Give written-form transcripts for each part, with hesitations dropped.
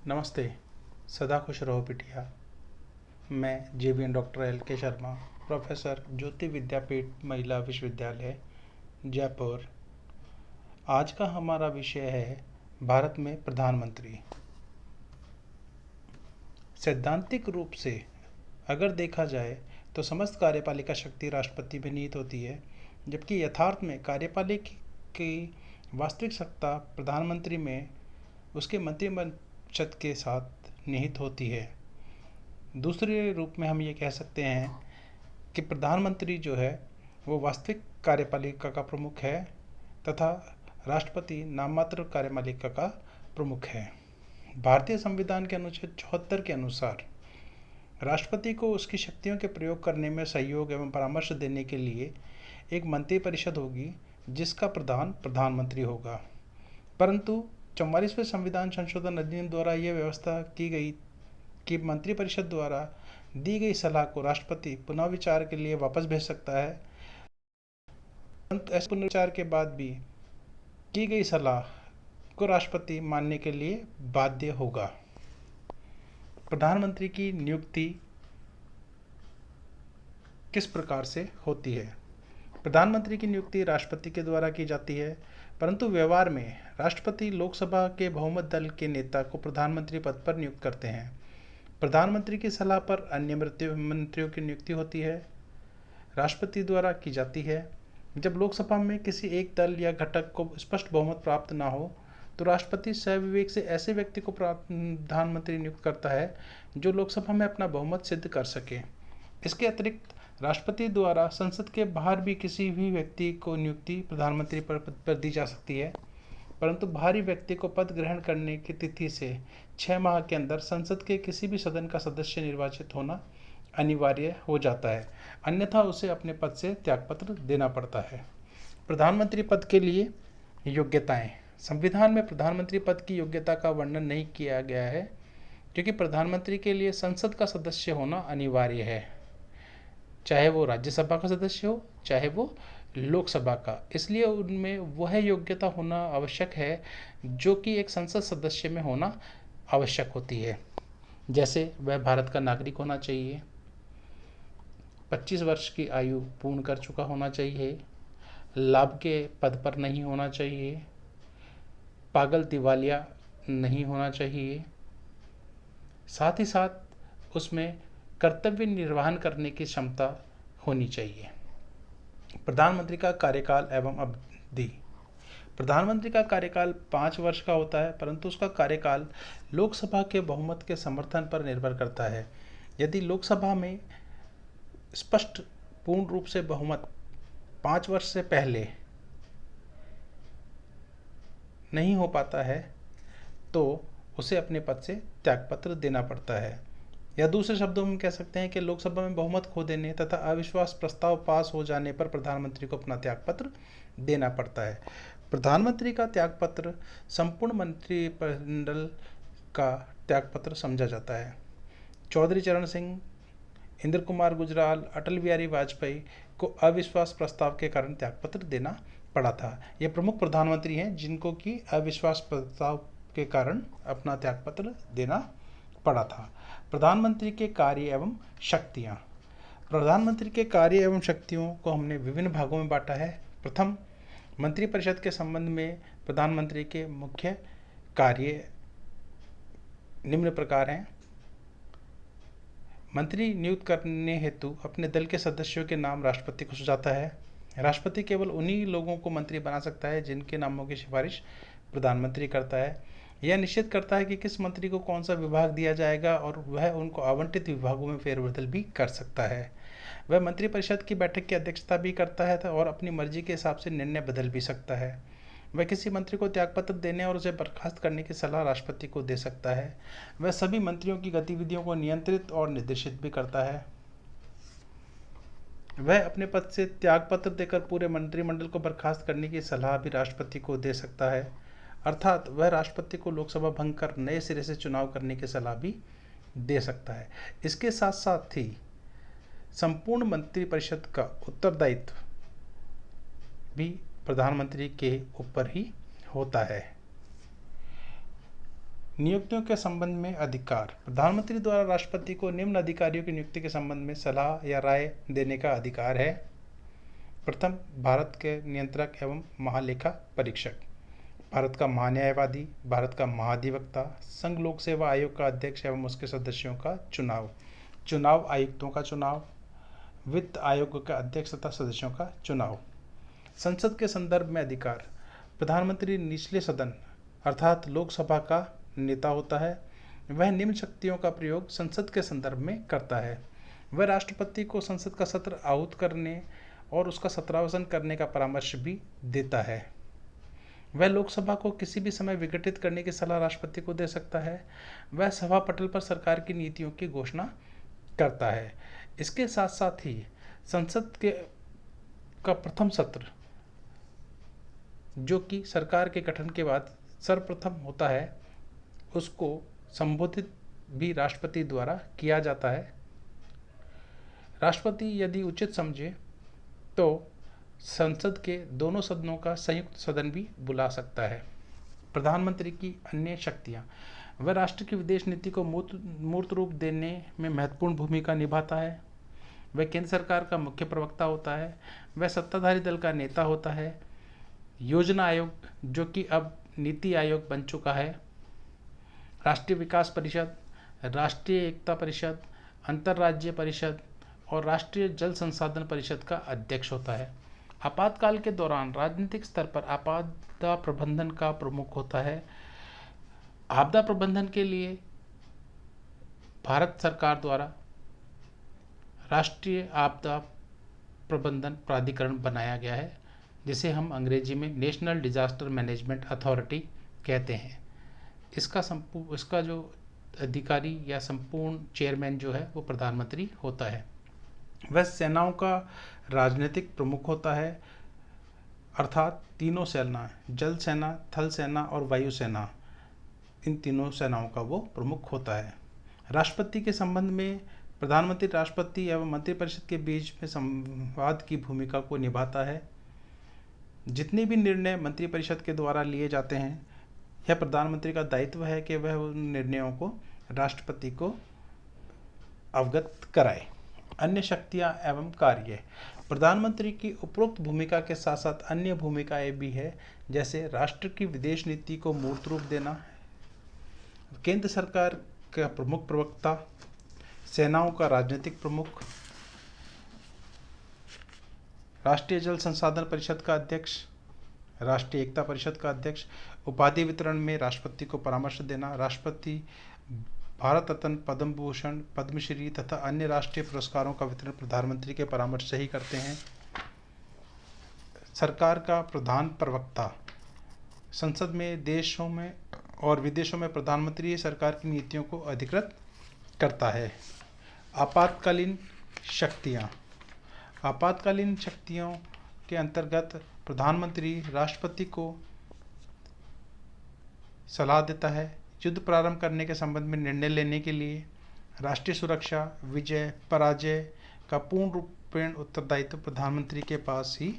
नमस्ते। सदा खुश रहो बिटिया। मैं जेबीएन डॉक्टर एल के शर्मा, प्रोफेसर ज्योति विद्यापीठ महिला विश्वविद्यालय जयपुर। आज का हमारा विषय है भारत में प्रधानमंत्री। सैद्धांतिक रूप से अगर देखा जाए तो समस्त कार्यपालिका शक्ति राष्ट्रपति में निहित होती है, जबकि यथार्थ में कार्यपालिका की वास्तविक सत्ता प्रधानमंत्री में उसके मंत्रिपरिषद के साथ निहित होती है। दूसरे रूप में हम ये कह सकते हैं कि प्रधानमंत्री जो है वो वास्तविक कार्यपालिका का प्रमुख है तथा राष्ट्रपति नाममात्र कार्यपालिका का प्रमुख है। भारतीय संविधान के अनुच्छेद 74 के अनुसार राष्ट्रपति को उसकी शक्तियों के प्रयोग करने में सहयोग एवं परामर्श देने के लिए एक मंत्रिपरिषद होगी, जिसका प्रधान प्रधानमंत्री होगा। परंतु 44वें संविधान संशोधन अधिनियम द्वारा यह व्यवस्था की गई कि मंत्रिपरिषद द्वारा दी गई सलाह को राष्ट्रपति पुनः विचार के लिए वापस भेज सकता है, परंतु ऐसे पुनर्विचार के बाद भी की गई सलाह को राष्ट्रपति मानने के लिए बाध्य होगा। प्रधानमंत्री की नियुक्ति किस प्रकार से होती है? प्रधानमंत्री की नियुक्ति राष्ट्रपति के द्वारा की जाती है, परंतु व्यवहार में राष्ट्रपति लोकसभा के बहुमत दल के नेता को प्रधानमंत्री पद पर नियुक्त करते हैं। प्रधानमंत्री की सलाह पर अन्य मंत्रियों की नियुक्ति होती है, राष्ट्रपति द्वारा की जाती है। जब लोकसभा में किसी एक दल या घटक को स्पष्ट बहुमत प्राप्त ना हो तो राष्ट्रपति स्वविवेक से ऐसे व्यक्ति को प्रधानमंत्री नियुक्त करता है जो लोकसभा में अपना बहुमत सिद्ध कर सके। इसके अतिरिक्त राष्ट्रपति द्वारा संसद के बाहर भी किसी भी व्यक्ति को नियुक्ति प्रधानमंत्री पद पर दी जा सकती है, परंतु बाहरी व्यक्ति को पद ग्रहण करने की तिथि से 6 माह के अंदर संसद के किसी भी सदन का सदस्य निर्वाचित होना अनिवार्य हो जाता है, अन्यथा उसे अपने पद से त्यागपत्र देना पड़ता है। प्रधानमंत्री पद के लिए योग्यताएं। संविधान में प्रधानमंत्री पद की योग्यता का वर्णन नहीं किया गया है, क्योंकि प्रधानमंत्री के लिए संसद का सदस्य होना अनिवार्य है, चाहे वो राज्यसभा का सदस्य हो चाहे वो लोकसभा का। इसलिए उनमें वह योग्यता होना आवश्यक है जो कि एक संसद सदस्य में होना आवश्यक होती है। जैसे वह भारत का नागरिक होना चाहिए, 25 वर्ष की आयु पूर्ण कर चुका होना चाहिए, लाभ के पद पर नहीं होना चाहिए, पागल दिवालिया नहीं होना चाहिए, साथ ही साथ उसमें कर्तव्य निर्वहन करने की क्षमता होनी चाहिए। प्रधानमंत्री का कार्यकाल एवं अवधि। प्रधानमंत्री का कार्यकाल 5 वर्ष का होता है, परंतु उसका कार्यकाल लोकसभा के बहुमत के समर्थन पर निर्भर करता है। यदि लोकसभा में स्पष्ट पूर्ण रूप से बहुमत 5 वर्ष से पहले नहीं हो पाता है तो उसे अपने पद से त्यागपत्र देना पड़ता है। या दूसरे शब्दों में कह सकते हैं कि लोकसभा में बहुमत खो देने तथा अविश्वास प्रस्ताव पास हो जाने पर प्रधानमंत्री को अपना त्यागपत्र देना पड़ता है। प्रधानमंत्री का त्यागपत्र संपूर्ण मंत्रिमंडल का त्यागपत्र समझा जाता है। चौधरी चरण सिंह, इंद्र कुमार गुजराल, अटल बिहारी वाजपेयी को अविश्वास प्रस्ताव के कारण त्यागपत्र देना पड़ा था। ये प्रमुख प्रधानमंत्री हैं जिनको कि अविश्वास प्रस्ताव के कारण अपना त्यागपत्र देना पड़ा था। प्रधानमंत्री के कार्य एवं शक्तियाँ। प्रधानमंत्री के कार्य एवं शक्तियों को हमने विभिन्न भागों में बांटा है। प्रथम, मंत्रिपरिषद के संबंध में प्रधानमंत्री के मुख्य कार्य निम्न प्रकार हैं। मंत्री नियुक्त करने हेतु अपने दल के सदस्यों के नाम राष्ट्रपति को सुझाता है। राष्ट्रपति केवल उन्हीं लोगों को मंत्री बना सकता है जिनके नामों की सिफारिश प्रधानमंत्री करता है। यह निश्चित करता है कि किस मंत्री को कौन सा विभाग दिया जाएगा और वह उनको आवंटित विभागों में फेरबदल भी कर सकता है। वह मंत्रिपरिषद की बैठक की अध्यक्षता भी करता है और अपनी मर्जी के हिसाब से निर्णय बदल भी सकता है। वह किसी मंत्री को त्यागपत्र देने और उसे बर्खास्त करने की सलाह राष्ट्रपति को दे सकता है। वह सभी मंत्रियों की गतिविधियों को नियंत्रित और निर्देशित भी करता है। वह अपने पद से त्यागपत्र देकर पूरे मंत्रिमंडल को बर्खास्त करने की सलाह भी राष्ट्रपति को दे सकता है, अर्थात वह राष्ट्रपति को लोकसभा भंग कर नए सिरे से चुनाव करने की सलाह भी दे सकता है। इसके साथ साथ ही संपूर्ण मंत्रिपरिषद का उत्तरदायित्व भी प्रधानमंत्री के ऊपर ही होता है। नियुक्तियों के संबंध में अधिकार। प्रधानमंत्री द्वारा राष्ट्रपति को निम्न अधिकारियों की नियुक्ति के संबंध में सलाह या राय देने का अधिकार है। प्रथम, भारत के नियंत्रक एवं महालेखा परीक्षक, भारत का महान्यायवादी, भारत का महाधिवक्ता, संघ लोक सेवा आयोग का अध्यक्ष एवं उसके सदस्यों का चुनाव, चुनाव आयुक्तों का चुनाव, वित्त आयोग का अध्यक्ष तथा सदस्यों का चुनाव। संसद के संदर्भ में अधिकार। प्रधानमंत्री निचले सदन अर्थात लोकसभा का नेता होता है। वह निम्न शक्तियों का प्रयोग संसद के संदर्भ में करता है। वह राष्ट्रपति को संसद का सत्र आहूत करने और उसका सत्रावसान करने का परामर्श भी देता है। वह लोकसभा को किसी भी समय विघटित करने की सलाह राष्ट्रपति को दे सकता है। वह सभा पटल पर सरकार की नीतियों की घोषणा करता है। इसके साथ साथ ही संसद का प्रथम सत्र, जो कि सरकार के गठन के बाद सर्वप्रथम होता है, उसको संबोधित भी राष्ट्रपति द्वारा किया जाता है। राष्ट्रपति यदि उचित समझे तो संसद के दोनों सदनों का संयुक्त सदन भी बुला सकता है। प्रधानमंत्री की अन्य शक्तियाँ। वह राष्ट्र की विदेश नीति को मूर्त रूप देने में महत्वपूर्ण भूमिका निभाता है। वह केंद्र सरकार का मुख्य प्रवक्ता होता है। वह सत्ताधारी दल का नेता होता है। योजना आयोग, जो कि अब नीति आयोग बन चुका है, राष्ट्रीय विकास परिषद, राष्ट्रीय एकता परिषद, अंतर्राज्यीय परिषद और राष्ट्रीय जल संसाधन परिषद का अध्यक्ष होता है। आपातकाल के दौरान राजनीतिक स्तर पर आपदा प्रबंधन का प्रमुख होता है। आपदा प्रबंधन के लिए भारत सरकार द्वारा राष्ट्रीय आपदा प्रबंधन प्राधिकरण बनाया गया है, जिसे हम अंग्रेजी में नेशनल डिजास्टर मैनेजमेंट अथॉरिटी कहते हैं। इसका जो अधिकारी या संपूर्ण चेयरमैन जो है वो प्रधानमंत्री होता है। वह सेनाओं का राजनीतिक प्रमुख होता है, अर्थात तीनों सेना, जल सेना, थल सेना और वायु सेना, इन तीनों सेनाओं का वो प्रमुख होता है। राष्ट्रपति के संबंध में प्रधानमंत्री राष्ट्रपति एवं मंत्रिपरिषद के बीच में संवाद की भूमिका को निभाता है। जितने भी निर्णय मंत्रिपरिषद के द्वारा लिए जाते हैं, यह प्रधानमंत्री का दायित्व है कि वह उन निर्णयों को राष्ट्रपति को अवगत कराए। अन्य शक्तियां एवं कार्य। प्रधानमंत्री की उपरोक्त भूमिका के साथ साथ अन्य भूमिकाएं भी है, जैसे राष्ट्र की विदेश नीति को मूर्त रूप देना, केंद्र सरकार का प्रमुख प्रवक्ता, सेनाओं का राजनीतिक प्रमुख, राष्ट्रीय जल संसाधन परिषद का अध्यक्ष, राष्ट्रीय एकता परिषद का अध्यक्ष, उपाधि वितरण में राष्ट्रपति को परामर्श देना। राष्ट्रपति भारत रत्न, पद्म भूषण, पद्मश्री तथा अन्य राष्ट्रीय पुरस्कारों का वितरण प्रधानमंत्री के परामर्श से ही करते हैं। सरकार का प्रधान प्रवक्ता। संसद में, देशों में और विदेशों में प्रधानमंत्री सरकार की नीतियों को अधिकृत करता है। आपातकालीन शक्तियाँ। आपातकालीन शक्तियों के अंतर्गत प्रधानमंत्री राष्ट्रपति को सलाह देता है। युद्ध प्रारंभ करने के संबंध में निर्णय लेने के लिए राष्ट्रीय सुरक्षा, विजय पराजय का पूर्ण रूपेण उत्तरदायित्व प्रधानमंत्री के पास ही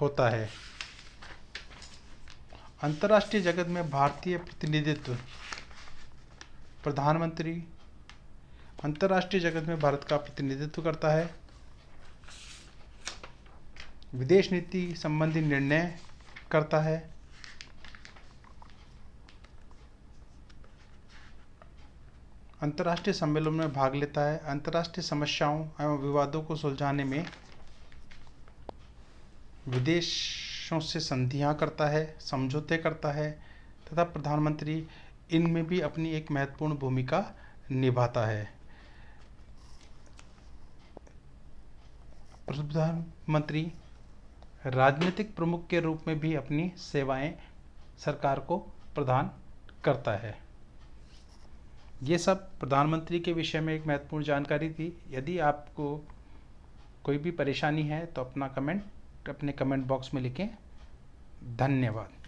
होता है। अंतर्राष्ट्रीय जगत में भारतीय प्रतिनिधित्व। प्रधानमंत्री अंतर्राष्ट्रीय जगत में भारत का प्रतिनिधित्व करता है। विदेश नीति संबंधी निर्णय करता है। अंतर्राष्ट्रीय सम्मेलनों में भाग लेता है। अंतर्राष्ट्रीय समस्याओं एवं विवादों को सुलझाने में विदेशों से संधियां करता है, समझौते करता है तथा प्रधानमंत्री इनमें भी अपनी एक महत्वपूर्ण भूमिका निभाता है। प्रधानमंत्री राजनीतिक प्रमुख के रूप में भी अपनी सेवाएं सरकार को प्रदान करता है। ये सब प्रधानमंत्री के विषय में एक महत्वपूर्ण जानकारी थी। यदि आपको कोई भी परेशानी है तो अपना कमेंट अपने कमेंट बॉक्स में लिखें। धन्यवाद।